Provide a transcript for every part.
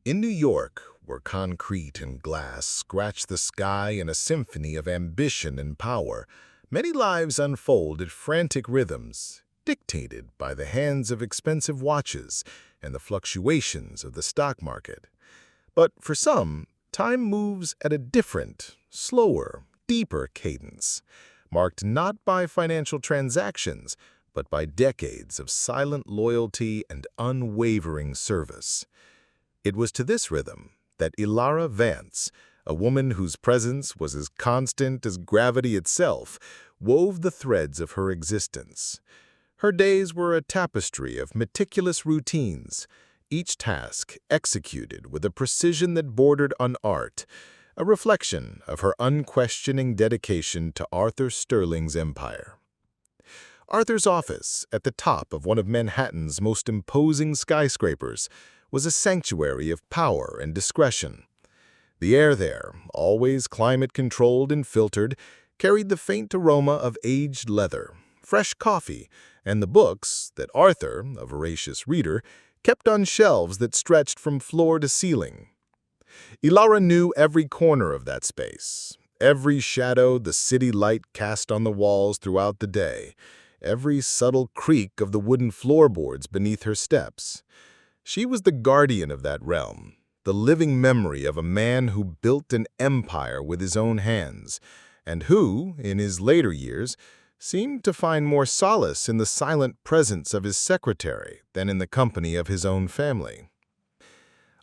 In New York, where concrete and glass scratch the sky in a symphony of ambition and power, many lives unfold at frantic rhythms, dictated by the hands of expensive watches and the fluctuations of the stock market. But for some, time moves at a different, slower, deeper cadence, marked not by financial transactions, but by decades of silent loyalty and unwavering service. It was to this rhythm that Elara Vance, a woman whose presence was as constant as gravity itself, wove the threads of her existence. Her days were a tapestry of meticulous routines, each task executed with a precision that bordered on art, a reflection of her unquestioning dedication to Arthur Sterling's empire. Arthur's office, at the top of one of Manhattan's most imposing skyscrapers, was a sanctuary of power and discretion. The air there, always climate-controlled and filtered, carried the faint aroma of aged leather, fresh coffee, and the books that Arthur, a voracious reader, kept on shelves that stretched from floor to ceiling. Elara knew every corner of that space, every shadow the city light cast on the walls throughout the day, every subtle creak of the wooden floorboards beneath her steps. She was the guardian of that realm, the living memory of a man who built an empire with his own hands, and who, in his later years, seemed to find more solace in the silent presence of his secretary than in the company of his own family.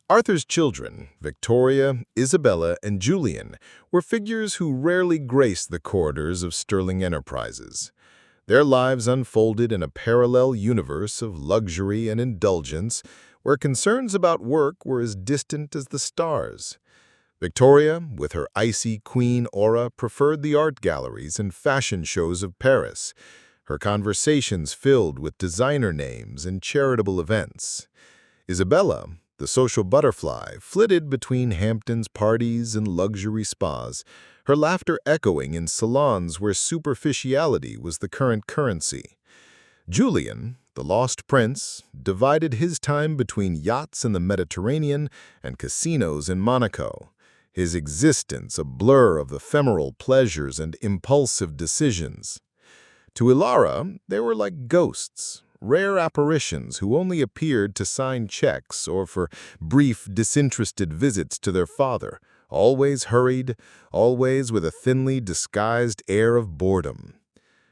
Arthur's children, Victoria, Isabella, and Julian, were figures who rarely graced the corridors of Sterling Enterprises. Their lives unfolded in a parallel universe of luxury and indulgence, where concerns about work were as distant as the stars. Victoria, with her icy queen aura, preferred the art galleries and fashion shows of Paris, her conversations filled with designer names and charitable events. Isabella, the social butterfly, flitted between Hampton's parties and luxury spas, her laughter echoing in salons where superficiality was the current currency. Julian, the lost prince, divided his time between yachts in the Mediterranean and casinos in Monaco, his existence a blur of ephemeral pleasures and impulsive decisions. To Elara, they were like ghosts, rare apparitions who only appeared to sign checks or for brief, disinterested visits to their father, always hurried, always with a thinly disguised air of boredom.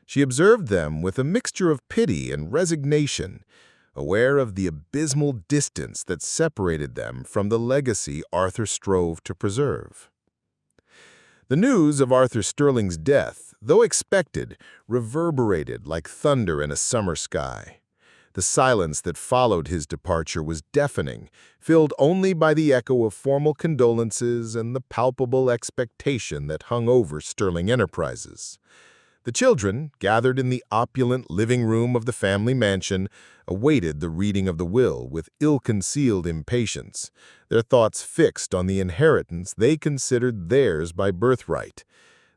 She observed them with a mixture of pity and resignation, aware of the abysmal distance that separated them from the legacy Arthur strove to preserve. The news of Arthur Sterling's death, though expected, reverberated like thunder in a summer sky. The silence that followed his departure was deafening, filled only by the echo of formal condolences and the palpable expectation that hung over Sterling Enterprises. The children, gathered in the opulent living room of the family mansion, awaited the reading of the will with ill-concealed impatience, their thoughts fixed on the inheritance they considered theirs by birthright.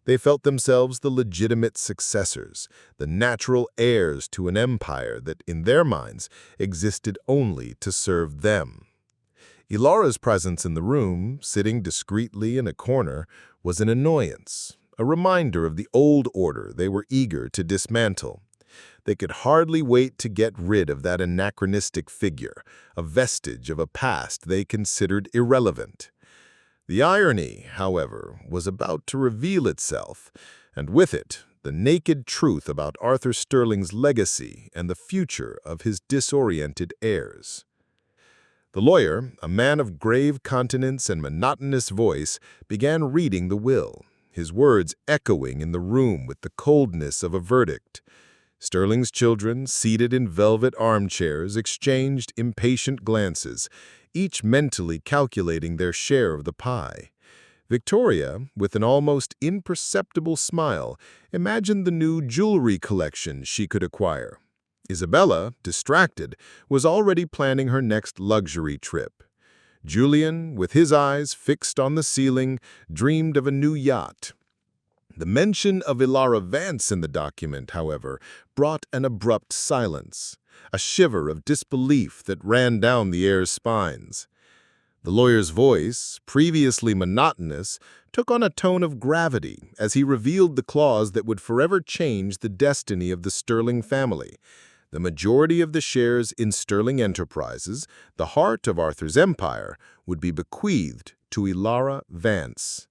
They felt themselves the legitimate successors, the natural heirs to an empire that, in their minds, existed only to serve them. Elara's presence in the room, sitting discreetly in a corner, was an annoyance, a reminder of the old order they were eager to dismantle. They could hardly wait to get rid of that anachronistic figure, a vestige of a past they considered irrelevant. The irony, however, was about to reveal itself, and with it, the naked truth about Arthur Sterling's legacy and the future of his disoriented heirs. The lawyer, a man of grave countenance and monotonous voice, began reading the will, his words echoing in the room with the coldness of a verdict. Sterling's children, seated in velvet armchairs, exchanged impatient glances, each mentally calculating their share of the pie. Victoria, with an almost imperceptible smile, imagined the new jewelry collection she could acquire. Isabella, distracted, was already planning her next luxury trip. Julian, with his eyes fixed on the ceiling, dreamed of a new yacht. The mention of Elara Vance in the document, however, brought an abrupt silence, a shiver of disbelief that ran down the heir's spines. The lawyer's voice, previously monotonous, took on a tone of gravity as he revealed the clause that would forever change the destiny of the Sterling family. The majority of the shares in Sterling Enterprises, the heart of Arthur's empire, would be bequeathed to Elara Vance.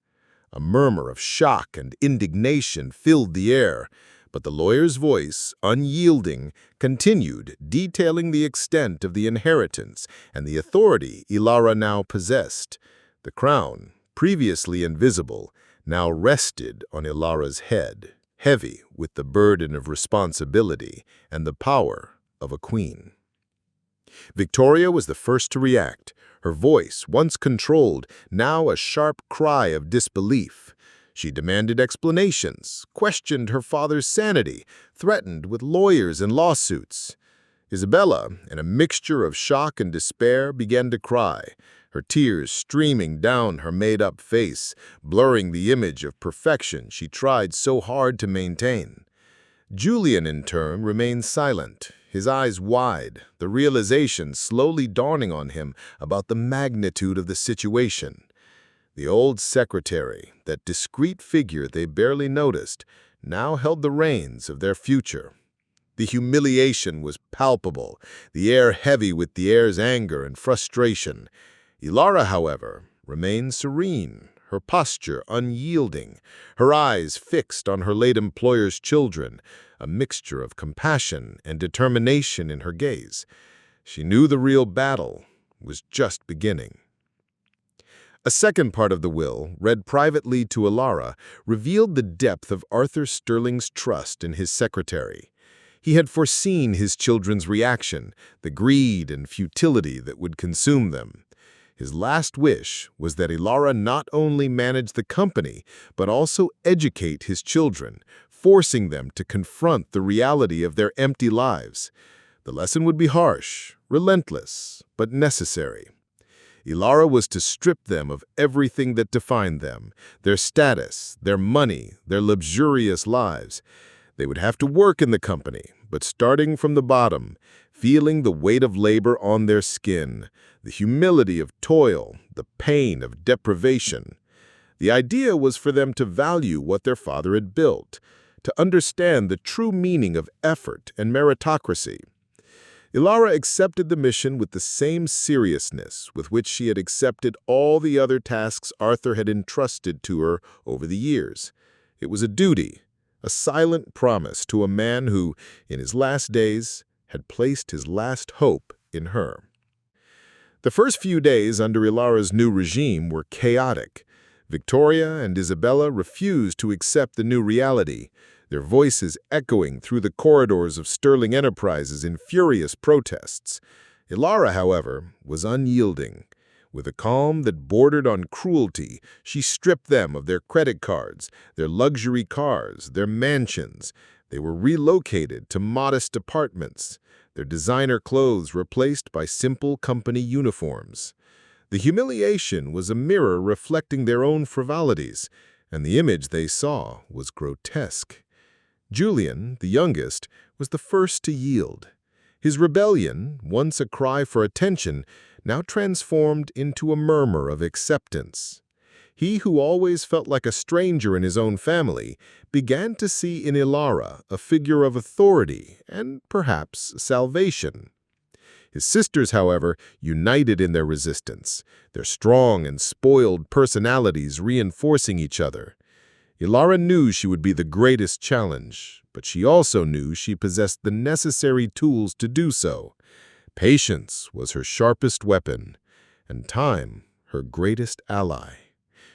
A murmur of shock and indignation filled the air, but the lawyer's voice, unyielding, continued, detailing the extent of the inheritance and the authority Elara now possessed. The crown, previously invisible, now rested on Elara's head, heavy with the burden of responsibility and the power of a queen. Victoria was the first to react, her voice, once controlled, now a sharp cry of disbelief. She demanded explanations, questioned her father's sanity, threatened with lawyers and lawsuits. Isabella, in a mixture of shock and despair, began to cry, her tears streaming down her made-up face, blurring the image of perfection she tried so hard to maintain. Julian, in turn, remained silent, his eyes wide, the realization slowly dawning on him about the magnitude of the situation. The old secretary, that discreet figure they barely noticed, now held the reins of their future. The humiliation was palpable, the air heavy with the heir's anger and frustration. Elara, however, remained serene, her posture unyielding, her eyes fixed on her late employer's children, a mixture of compassion and determination in her gaze. She knew the real battle was just beginning. A second part of the will, read privately to Elara, revealed the depth of Arthur Sterling's trust in his secretary. He had foreseen his children's reaction, the greed and futility that would consume them. His last wish was that Elara not only manage the company, but also educate his children, forcing them to confront the reality of their empty lives. The lesson would be harsh, relentless, but necessary. Elara was to strip them of everything that defined them, their status, their money, their luxurious lives. They would have to work in the company, but starting from the bottom, feeling the weight of labor on their skin, the humility of toil, the pain of deprivation. The idea was for them to value what their father had built, to understand the true meaning of effort and meritocracy. Elara accepted the mission with the same seriousness with which she had accepted all the other tasks Arthur had entrusted to her over the years. It was a duty, a silent promise to a man who, in his last days, had placed his last hope in her. The first few days under Elara's new regime were chaotic. Victoria and Isabella refused to accept the new reality, their voices echoing through the corridors of Sterling Enterprises in furious protests. Elara, however, was unyielding. With a calm that bordered on cruelty, she stripped them of their credit cards, their luxury cars, their mansions. They were relocated to modest apartments, their designer clothes replaced by simple company uniforms. The humiliation was a mirror reflecting their own frivolities, and the image they saw was grotesque. Julian, the youngest, was the first to yield. His rebellion, once a cry for attention, now transformed into a murmur of acceptance. He who always felt like a stranger in his own family began to see in Elara a figure of authority and, perhaps, salvation. His sisters, however, united in their resistance, their strong and spoiled personalities reinforcing each other. Elara knew she would be the greatest challenge, but she also knew she possessed the necessary tools to do so. Patience was her sharpest weapon, and time her greatest ally.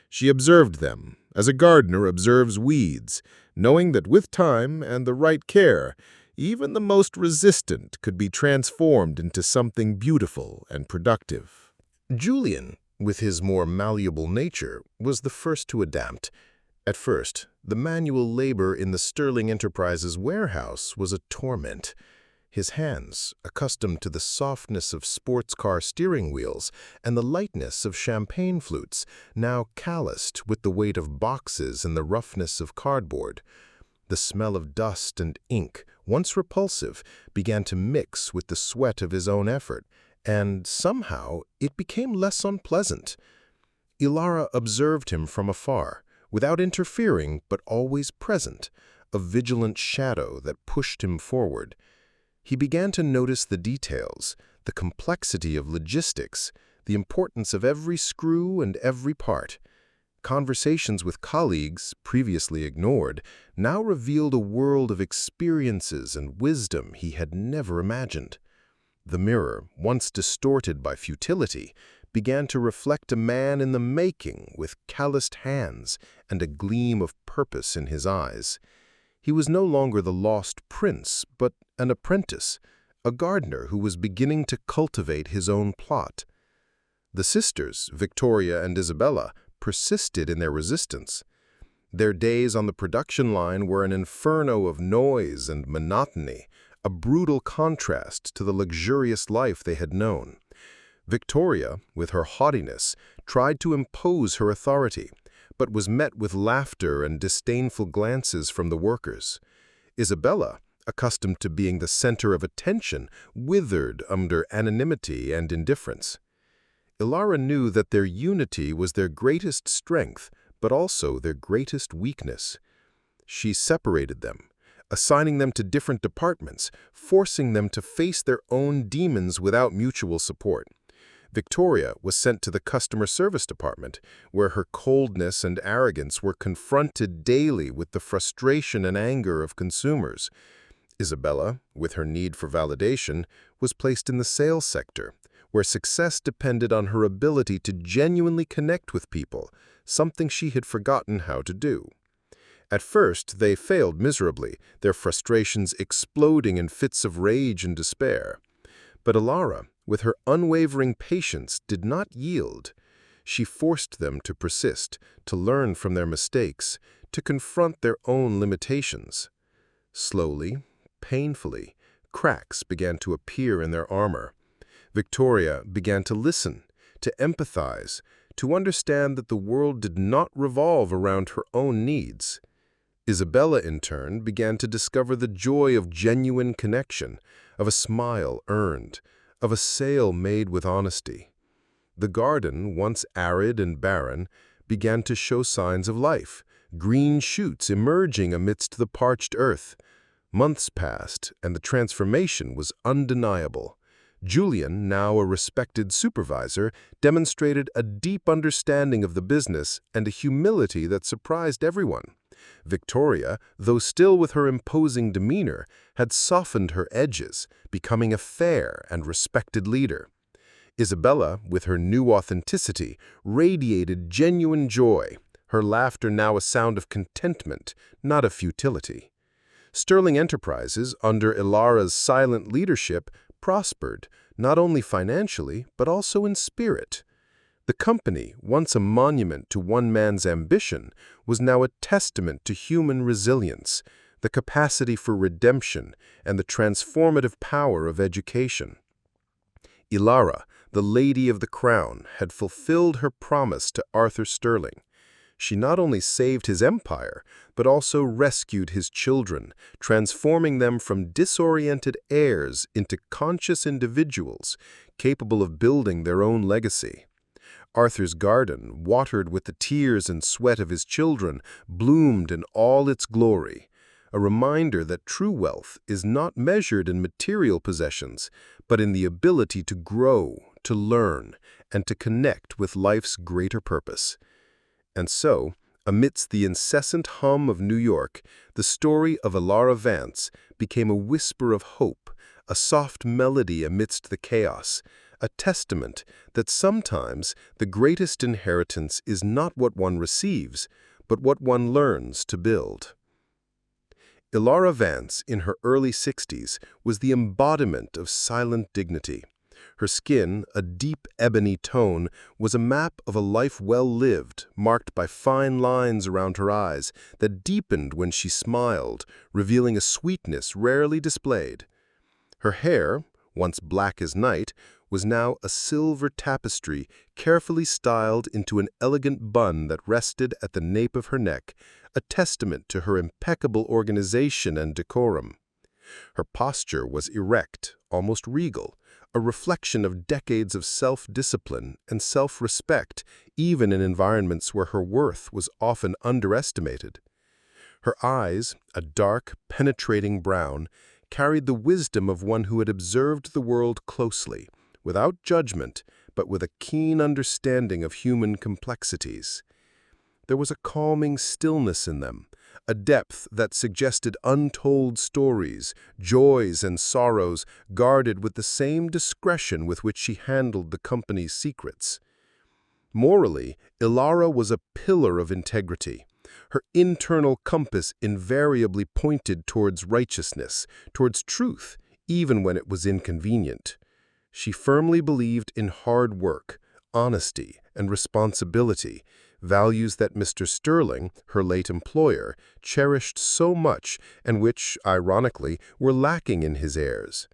She observed them, as a gardener observes weeds, knowing that with time and the right care, even the most resistant could be transformed into something beautiful and productive. Julian, with his more malleable nature, was the first to adapt. At first, the manual labor in the Sterling Enterprises warehouse was a torment. His hands, accustomed to the softness of sports car steering wheels and the lightness of champagne flutes, now calloused with the weight of boxes and the roughness of cardboard. The smell of dust and ink, once repulsive, began to mix with the sweat of his own effort, and somehow it became less unpleasant. Elara observed him from afar, without interfering but always present, a vigilant shadow that pushed him forward. He began to notice the details, the complexity of logistics, the importance of every screw and every part. Conversations with colleagues, previously ignored, now revealed a world of experiences and wisdom he had never imagined. The mirror, once distorted by futility, began to reflect a man in the making with calloused hands and a gleam of purpose in his eyes. He was no longer the lost prince, but an apprentice, a gardener who was beginning to cultivate his own plot. The sisters, Victoria and Isabella, persisted in their resistance. Their days on the production line were an inferno of noise and monotony, a brutal contrast to the luxurious life they had known. Victoria, with her haughtiness, tried to impose her authority, but was met with laughter and disdainful glances from the workers. Isabella, accustomed to being the center of attention, withered under anonymity and indifference. Elara knew that their unity was their greatest strength, but also their greatest weakness. She separated them, assigning them to different departments, forcing them to face their own demons without mutual support. Victoria was sent to the customer service department, where her coldness and arrogance were confronted daily with the frustration and anger of consumers. Isabella, with her need for validation, was placed in the sales sector, where success depended on her ability to genuinely connect with people, something she had forgotten how to do. At first, they failed miserably, their frustrations exploding in fits of rage and despair. But Elara, with her unwavering patience, did not yield. She forced them to persist, to learn from their mistakes, to confront their own limitations. Slowly, painfully, cracks began to appear in their armor. Victoria began to listen, to empathize, to understand that the world did not revolve around her own needs. Isabella, in turn, began to discover the joy of genuine connection, of a smile earned, of a sale made with honesty. The garden, once arid and barren, began to show signs of life, green shoots emerging amidst the parched earth. Months passed, and the transformation was undeniable. Julian, now a respected supervisor, demonstrated a deep understanding of the business and a humility that surprised everyone. Victoria, though still with her imposing demeanor, had softened her edges, becoming a fair and respected leader. Isabella, with her new authenticity, radiated genuine joy, her laughter now a sound of contentment, not of futility. Sterling Enterprises, under Elara's silent leadership, prospered, not only financially, but also in spirit. The company, once a monument to one man's ambition, was now a testament to human resilience, the capacity for redemption, and the transformative power of education. Elara, the Lady of the Crown, had fulfilled her promise to Arthur Sterling. She not only saved his empire, but also rescued his children, transforming them from disoriented heirs into conscious individuals, capable of building their own legacy. Arthur's garden, watered with the tears and sweat of his children, bloomed in all its glory, a reminder that true wealth is not measured in material possessions, but in the ability to grow, to learn, and to connect with life's greater purpose. And so, amidst the incessant hum of New York, the story of Elara Vance became a whisper of hope, a soft melody amidst the chaos, a testament that sometimes the greatest inheritance is not what one receives, but what one learns to build. Elara Vance, in her early 60s, was the embodiment of silent dignity. Her skin, a deep ebony tone, was a map of a life well lived, marked by fine lines around her eyes that deepened when she smiled, revealing a sweetness rarely displayed. Her hair, once black as night, was now a silver tapestry carefully styled into an elegant bun that rested at the nape of her neck, a testament to her impeccable organization and decorum. Her posture was erect, almost regal, a reflection of decades of self-discipline and self-respect, even in environments where her worth was often underestimated. Her eyes, a dark, penetrating brown, carried the wisdom of one who had observed the world closely, without judgment, but with a keen understanding of human complexities. There was a calming stillness in them, a depth that suggested untold stories, joys and sorrows guarded with the same discretion with which she handled the company's secrets. Morally, Elara was a pillar of integrity. Her internal compass invariably pointed towards righteousness, towards truth, even when it was inconvenient. She firmly believed in hard work, honesty, and responsibility, values that Mr. Sterling, her late employer, cherished so much and which, ironically, were lacking in his heirs.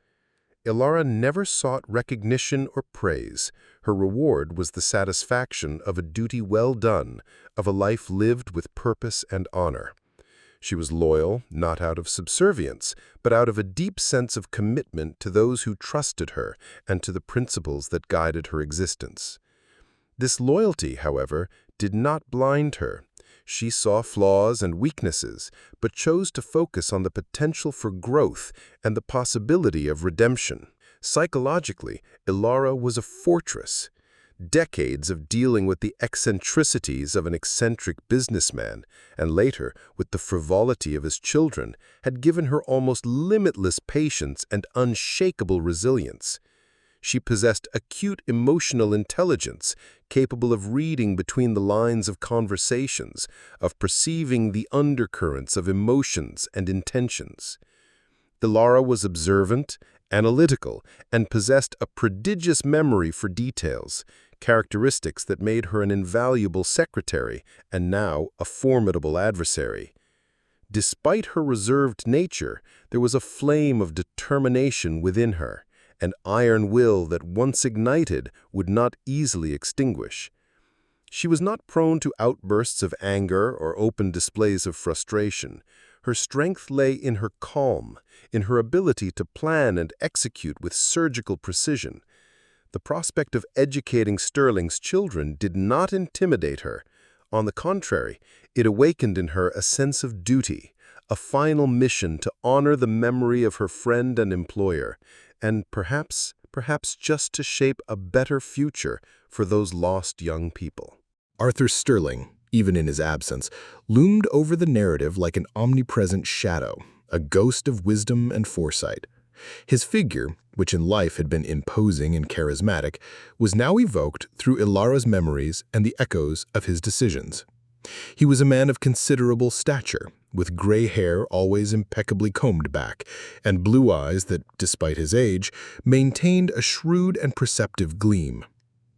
Elara never sought recognition or praise. Her reward was the satisfaction of a duty well done, of a life lived with purpose and honor. She was loyal, not out of subservience, but out of a deep sense of commitment to those who trusted her and to the principles that guided her existence. This loyalty, however, did not blind her. She saw flaws and weaknesses, but chose to focus on the potential for growth and the possibility of redemption. Psychologically, Elara was a fortress. Decades of dealing with the eccentricities of an eccentric businessman, and later with the frivolity of his children, had given her almost limitless patience and unshakable resilience. She possessed acute emotional intelligence, capable of reading between the lines of conversations, of perceiving the undercurrents of emotions and intentions. Elara was observant, analytical, and possessed a prodigious memory for details, characteristics that made her an invaluable secretary and now a formidable adversary. Despite her reserved nature, there was a flame of determination within her, an iron will that once ignited would not easily extinguish. She was not prone to outbursts of anger or open displays of frustration. Her strength lay in her calm, in her ability to plan and execute with surgical precision. The prospect of educating Sterling's children did not intimidate her. On the contrary, it awakened in her a sense of duty, a final mission to honor the memory of her friend and employer, and perhaps just to shape a better future for those lost young people. Arthur Sterling, even in his absence, loomed over the narrative like an omnipresent shadow, a ghost of wisdom and foresight. His figure, which in life had been imposing and charismatic, was now evoked through Elara's memories and the echoes of his decisions. He was a man of considerable stature, with gray hair always impeccably combed back, and blue eyes that, despite his age, maintained a shrewd and perceptive gleam.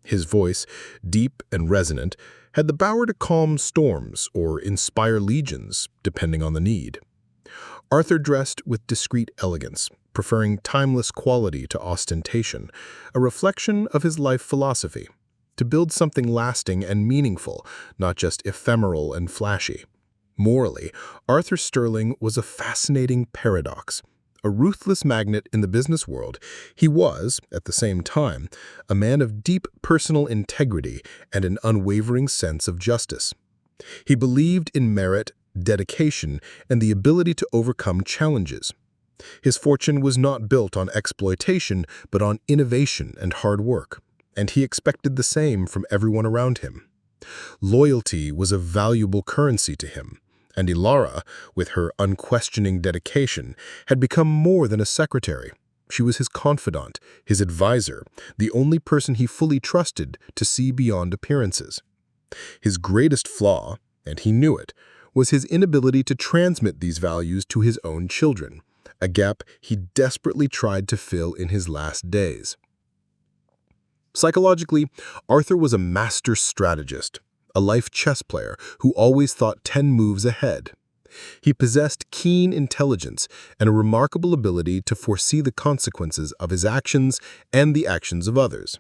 His voice, deep and resonant, had the power to calm storms or inspire legions, depending on the need. Arthur dressed with discreet elegance, preferring timeless quality to ostentation, a reflection of his life philosophy, to build something lasting and meaningful, not just ephemeral and flashy. Morally, Arthur Sterling was a fascinating paradox. A ruthless magnate in the business world, he was, at the same time, a man of deep personal integrity and an unwavering sense of justice. He believed in merit, dedication, and the ability to overcome challenges. His fortune was not built on exploitation, but on innovation and hard work, and he expected the same from everyone around him. Loyalty was a valuable currency to him, and Elara, with her unquestioning dedication, had become more than a secretary. She was his confidant, his advisor, the only person he fully trusted to see beyond appearances. His greatest flaw, and he knew it, was his inability to transmit these values to his own children, a gap he desperately tried to fill in his last days. Psychologically, Arthur was a master strategist, a life chess player who always thought 10 moves ahead. He possessed keen intelligence and a remarkable ability to foresee the consequences of his actions and the actions of others.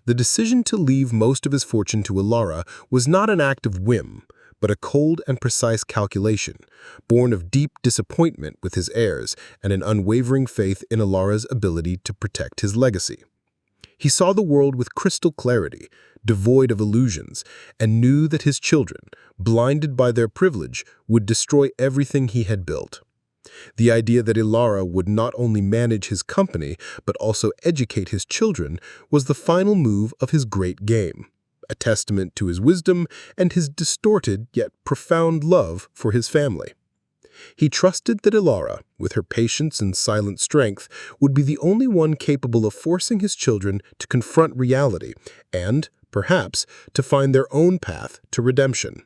The decision to leave most of his fortune to Elara was not an act of whim, but a cold and precise calculation, born of deep disappointment with his heirs and an unwavering faith in Elara's ability to protect his legacy. He saw the world with crystal clarity, devoid of illusions, and knew that his children, blinded by their privilege, would destroy everything he had built. The idea that Elara would not only manage his company but also educate his children was the final move of his great game, a testament to his wisdom and his distorted yet profound love for his family. He trusted that Elara, with her patience and silent strength, would be the only one capable of forcing his children to confront reality and, perhaps, to find their own path to redemption.